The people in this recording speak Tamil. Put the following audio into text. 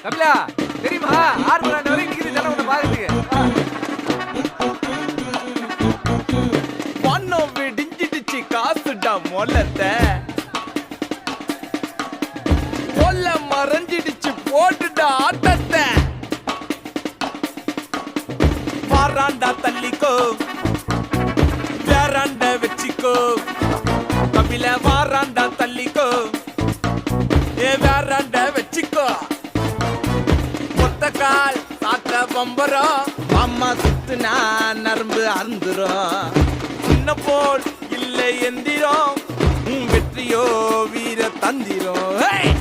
கபிலா தெரியுமா 6 மணி வரைக்கும் நிக்குது ஜனம் உன்னை பாக்குறதுக்கு. பணம் விடிஞ்சிடுச்சு காசுடா மொல்லத்தை கொல்ல மறைஞ்சிடுச்சு போட்டுடா ஆட்டத்தை வாராண்டா தள்ளிக்கோ வேறாண்ட வச்சிக்கோ கபில வாராண்டா தள்ளிக்கோ வேறாண்ட வச்சிக்கோ கால் காக்க பம்பரம் அம்மா சுத்துனா நரம்பு அறுந்துரும் சின்ன போல் இல்லை எந்திரம் வெற்றியோ வீர தந்திரம்.